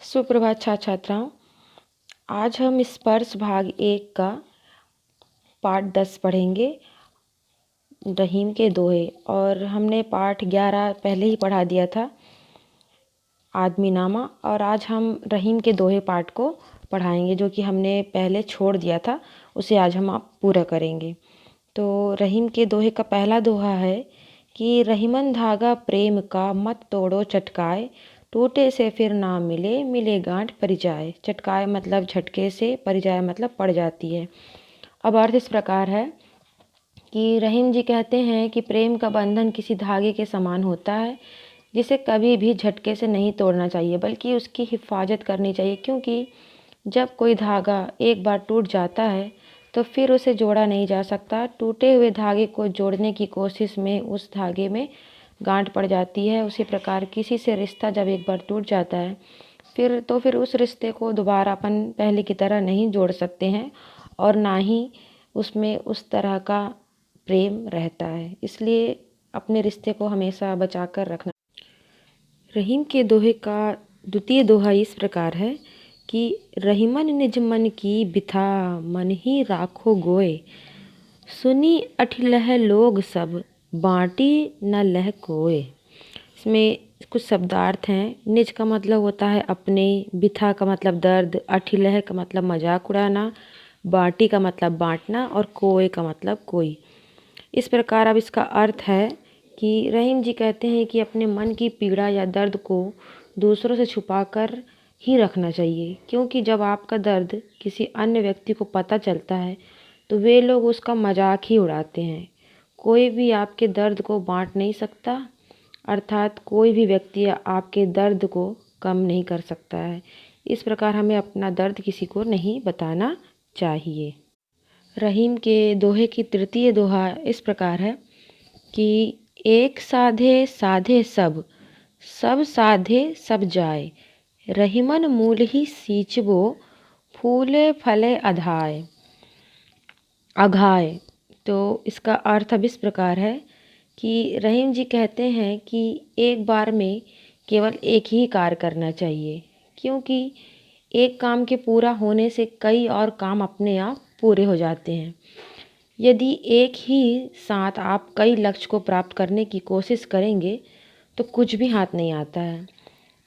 सुप्रभात छात्राओं। आज हम स्पर्श भाग 1 का पाठ 10 पढ़ेंगे, रहीम के दोहे। और हमने पाठ 11 पहले ही पढ़ा दिया था, आदमीनामा। और आज हम रहीम के दोहे पाठ को पढ़ाएंगे, जो कि हमने पहले छोड़ दिया था, उसे आज हम आप पूरा करेंगे। तो रहीम के दोहे का पहला दोहा है कि रहीमन धागा प्रेम का मत तोड़ो चटकाए, टूटे से फिर ना मिले, मिले गांठ पड़ जाए। चटकाए मतलब झटके से, पड़ जाए मतलब पड़ जाती है। अब अर्थ इस प्रकार है कि रहीम जी कहते हैं कि प्रेम का बंधन किसी धागे के समान होता है, जिसे कभी भी झटके से नहीं तोड़ना चाहिए, बल्कि उसकी हिफाजत करनी चाहिए। क्योंकि जब कोई धागा एक बार टूट जाता है तो फिर उसे जोड़ा नहीं जा सकता। टूटे हुए धागे को जोड़ने की कोशिश में उस धागे में गांठ पड़ जाती है। उसी प्रकार किसी से रिश्ता जब एक बार टूट जाता है फिर उस रिश्ते को दोबारा अपन पहले की तरह नहीं जोड़ सकते हैं, और ना ही उसमें उस तरह का प्रेम रहता है। इसलिए अपने रिश्ते को हमेशा बचा कर रखना। रहीम के दोहे का द्वितीय दोहा इस प्रकार है कि रहीमन निज मन की बिथा, मन ही राखो गोए, सुनी अठिलह लोग सब, बाँटी न लह कोय। इसमें कुछ शब्दार्थ हैं। निज का मतलब होता है अपने, बिथा का मतलब दर्द, अठिलह का मतलब मजाक उड़ाना, बाँटी का मतलब बांटना, और कोय का मतलब कोई। इस प्रकार अब इसका अर्थ है कि रहीम जी कहते हैं कि अपने मन की पीड़ा या दर्द को दूसरों से छुपाकर ही रखना चाहिए। क्योंकि जब आपका दर्द किसी अन्य व्यक्ति को पता चलता है तो वे लोग उसका मजाक ही उड़ाते हैं। कोई भी आपके दर्द को बांट नहीं सकता, अर्थात कोई भी व्यक्ति आपके दर्द को कम नहीं कर सकता है। इस प्रकार हमें अपना दर्द किसी को नहीं बताना चाहिए। रहीम के दोहे की तृतीय दोहा इस प्रकार है कि एक साधे साधे सब, सब साधे सब जाए, रहीमन मूल ही सींचबो, फूले फले अधाय अघाय। तो इसका अर्थ अब इस प्रकार है कि रहीम जी कहते हैं कि एक बार में केवल एक ही कार्य करना चाहिए। क्योंकि एक काम के पूरा होने से कई और काम अपने आप पूरे हो जाते हैं। यदि एक ही साथ आप कई लक्ष्य को प्राप्त करने की कोशिश करेंगे तो कुछ भी हाथ नहीं आता है।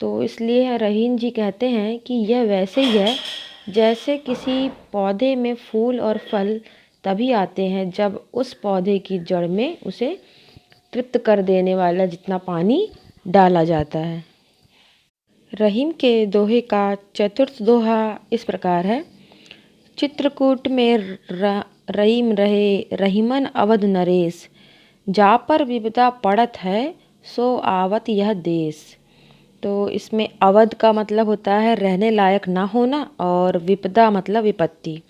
तो इसलिए रहीम जी कहते हैं कि यह वैसे ही है जैसे किसी पौधे में फूल और फल तभी आते हैं जब उस पौधे की जड़ में उसे तृप्त कर देने वाला जितना पानी डाला जाता है। रहीम के दोहे का चतुर्थ दोहा इस प्रकार है। चित्रकूट में रहीम रहे, रहीमन अवध नरेश, जा पर विपदा पड़त है, सो आवत यह देश। तो इसमें अवध का मतलब होता है रहने लायक ना होना, और विपदा मतलब विपत्ति।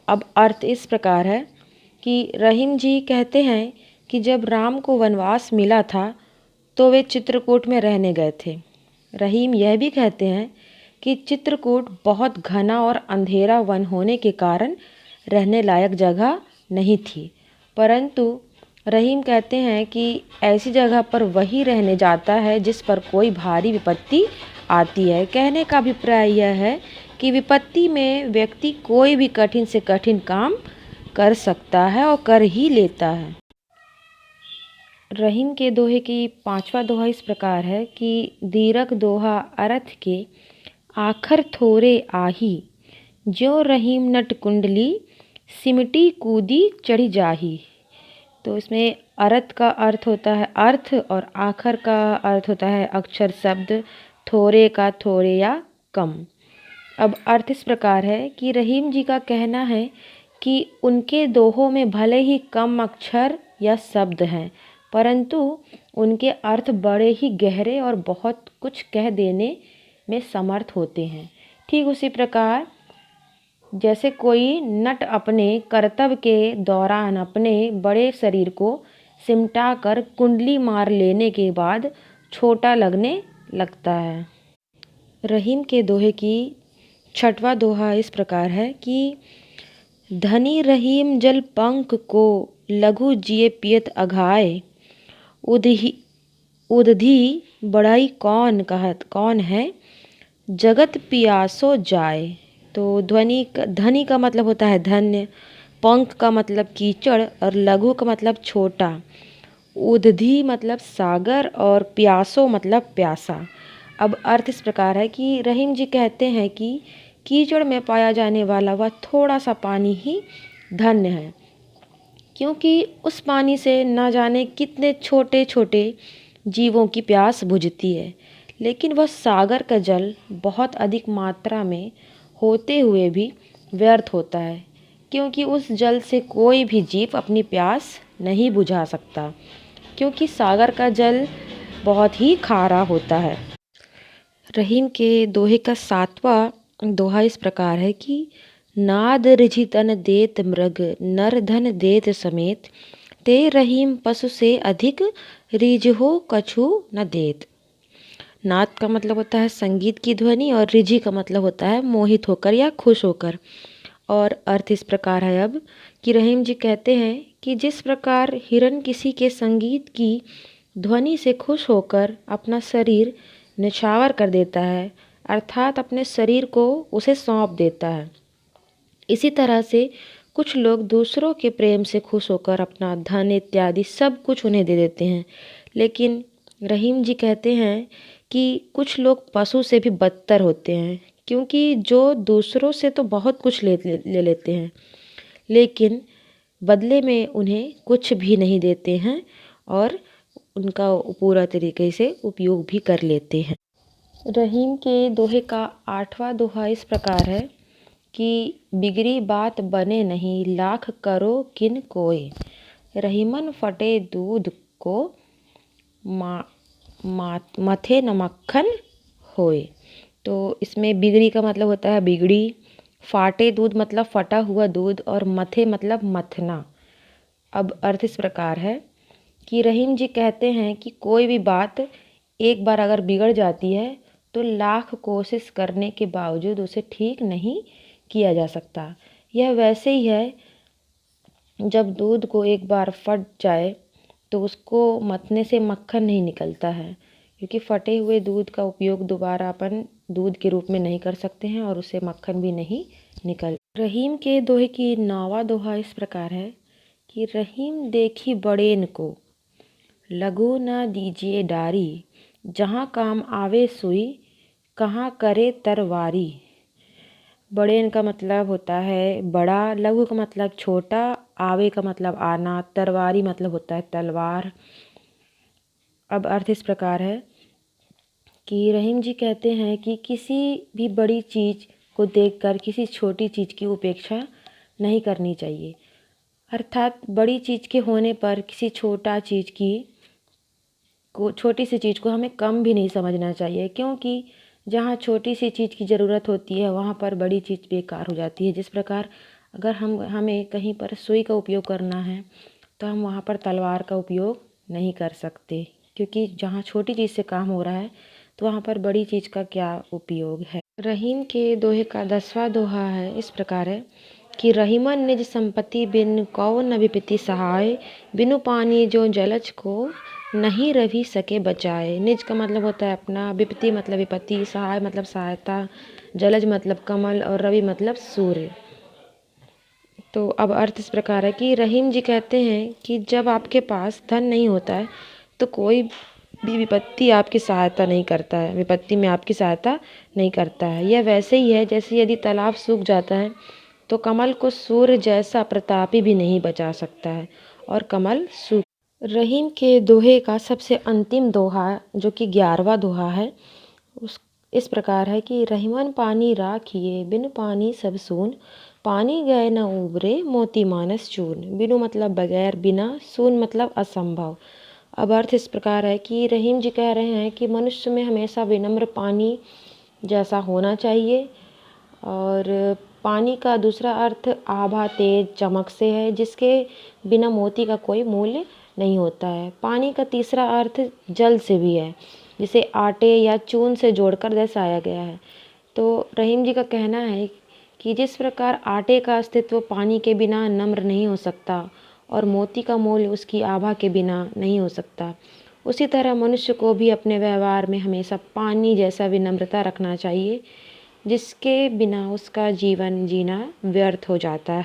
अब अर्थ इस प्रकार है कि रहीम जी कहते हैं कि जब राम को वनवास मिला था तो वे चित्रकूट में रहने गए थे। रहीम यह भी कहते हैं कि चित्रकूट बहुत घना और अंधेरा वन होने के कारण रहने लायक जगह नहीं थी। परंतु रहीम कहते हैं कि ऐसी जगह पर वही रहने जाता है जिस पर कोई भारी विपत्ति आती है। कहने का अभिप्राय यह है कि विपत्ति में व्यक्ति कोई भी कठिन से कठिन काम कर सकता है और कर ही लेता है। रहीम के दोहे की पांचवा दोहा इस प्रकार है कि दीरक दोहा अर्थ के, आखर थोरे आही, ज्यों रहीम नट कुंडली, सिमटी कूदी चढ़ी जाही। तो इसमें अर्थ का अर्थ होता है अर्थ, और आखर का अर्थ होता है अक्षर शब्द, थोड़े का थोड़े या कम। अब अर्थ इस प्रकार है कि रहीम जी का कहना है कि उनके दोहों में भले ही कम अक्षर या शब्द हैं, परंतु उनके अर्थ बड़े ही गहरे और बहुत कुछ कह देने में समर्थ होते हैं। ठीक उसी प्रकार जैसे कोई नट अपने कर्तव्य के दौरान अपने बड़े शरीर को सिमटा कर कुंडली मार लेने के बाद छोटा लगने लगता है। रहीम के दोहे की छठवां दोहा इस प्रकार है कि धनी रहीम जल पंख को, लघु जिए पियत अघाय, उदधी बढ़ई कौन कहत कौन है, जगत पियासो जाए। तो धनी का मतलब होता है धन्य, पंख का मतलब कीचड़ और लघु का मतलब छोटा, उदधि मतलब सागर और प्यासो मतलब प्यासा। अब अर्थ इस प्रकार है कि रहीम जी कहते हैं कि कीचड़ में पाया जाने वाला वह थोड़ा सा पानी ही धन्य है, क्योंकि उस पानी से न जाने कितने छोटे छोटे जीवों की प्यास बुझती है। लेकिन वह सागर का जल बहुत अधिक मात्रा में होते हुए भी व्यर्थ होता है, क्योंकि उस जल से कोई भी जीव अपनी प्यास नहीं बुझा सकता, क्योंकि सागर का जल बहुत ही खारा होता है। रहीम के दोहे का 7वां दोहा इस प्रकार है कि नाद रिझि तन देत मृग, नर धन देत समेत, ते रहीम पशु से अधिक रिझहो कछु न देत। नाद का मतलब होता है संगीत की ध्वनि और रिझि का मतलब होता है मोहित होकर या खुश होकर। और अर्थ इस प्रकार है अब कि रहीम जी कहते हैं कि जिस प्रकार हिरन किसी के संगीत की ध्वनि से खुश होकर अपना शरीर निछावर कर देता है, अर्थात अपने शरीर को उसे सौंप देता है, इसी तरह से कुछ लोग दूसरों के प्रेम से खुश होकर अपना धन इत्यादि सब कुछ उन्हें दे देते हैं। लेकिन रहीम जी कहते हैं कि कुछ लोग पशु से भी बदतर होते हैं, क्योंकि जो दूसरों से तो बहुत कुछ ले लेते हैं, लेकिन बदले में उन्हें कुछ भी नहीं देते हैं और उनका पूरा तरीके से उपयोग भी कर लेते हैं। रहीम के दोहे का 8वां दोहा इस प्रकार है कि बिगड़ी बात बने नहीं, लाख करो किन कोय, रहीमन फटे दूध को मथे न मक्खन होए। तो इसमें बिगड़ी का मतलब होता है बिगड़ी, फाटे दूध मतलब फटा हुआ दूध और मथे मतलब मथना। अब अर्थ इस प्रकार है कि रहीम जी कहते हैं कि कोई भी बात एक बार अगर बिगड़ जाती है तो लाख कोशिश करने के बावजूद उसे ठीक नहीं किया जा सकता। यह वैसे ही है, जब दूध को एक बार फट जाए तो उसको मथने से मक्खन नहीं निकलता है, क्योंकि फटे हुए दूध का उपयोग दोबारा अपन दूध के रूप में नहीं कर सकते हैं और उससे मक्खन भी नहीं निकल। रहीम के दोहे की 9वां दोहा इस प्रकार है कि रहीम देखी बड़ेन को, लघु न दीजिए डारी, जहाँ काम आवे सुई, कहाँ करे तरवारी। बड़ेन का मतलब होता है बड़ा, लघु का मतलब छोटा, आवे का मतलब आना, तरवारी मतलब होता है तलवार। अब अर्थ इस प्रकार है कि रहीम जी कहते हैं कि किसी भी बड़ी चीज़ को देखकर किसी छोटी चीज़ की उपेक्षा नहीं करनी चाहिए, अर्थात बड़ी चीज़ के होने पर किसी छोटी सी चीज़ को हमें कम भी नहीं समझना चाहिए, क्योंकि जहाँ छोटी सी चीज़ की ज़रूरत होती है वहाँ पर बड़ी चीज़ बेकार हो जाती है। जिस प्रकार अगर हमें कहीं पर सुई का उपयोग करना है तो हम वहाँ पर तलवार का उपयोग नहीं कर सकते, क्योंकि जहाँ छोटी चीज़ से काम हो रहा है तो वहाँ पर बड़ी चीज़ का क्या उपयोग है। रहीम के दोहे का 10वां दोहा है इस प्रकार है कि रहीमन निज संपत्ति बिन कौ न विपत्ति सहाय, बिनु पानी जो जलज को नहीं रवि सके बचाए। निज का मतलब होता है अपना, विपत्ति मतलब विपत्ति, सहाय मतलब सहायता, जलज मतलब कमल और रवि मतलब सूर्य। तो अब अर्थ इस प्रकार है कि रहीम जी कहते हैं कि जब आपके पास धन नहीं होता है तो कोई भी विपत्ति आपकी सहायता नहीं करता है, विपत्ति में आपकी सहायता नहीं करता है। यह वैसे ही है जैसे यदि तालाब सूख जाता है तो कमल को सूर्य जैसा प्रतापी भी नहीं बचा सकता है और कमल सूख। रहीम के दोहे का सबसे अंतिम दोहा जो कि 11वां दोहा है उस इस प्रकार है कि रहीमन पानी राखिए, बिनु पानी सब सून, पानी गए न उबरे, मोती मानस चून। बिनु मतलब बगैर, बिना, सून मतलब असंभव। अब अर्थ इस प्रकार है कि रहीम जी कह रहे हैं कि मनुष्य में हमेशा विनम्र पानी जैसा होना चाहिए, और पानी का दूसरा अर्थ आभा तेज चमक से है, जिसके बिना मोती का कोई मूल्य नहीं होता है। पानी का तीसरा अर्थ जल से भी है, जिसे आटे या चून से जोड़कर दर्शाया गया है। तो रहीम जी का कहना है कि जिस प्रकार आटे का अस्तित्व पानी के बिना नम्र नहीं हो सकता और मोती का मूल्य उसकी आभा के बिना नहीं हो सकता, उसी तरह मनुष्य को भी अपने व्यवहार में हमेशा पानी जैसा विनम्रता रखना चाहिए, जिसके बिना उसका जीवन जीना व्यर्थ हो जाता है।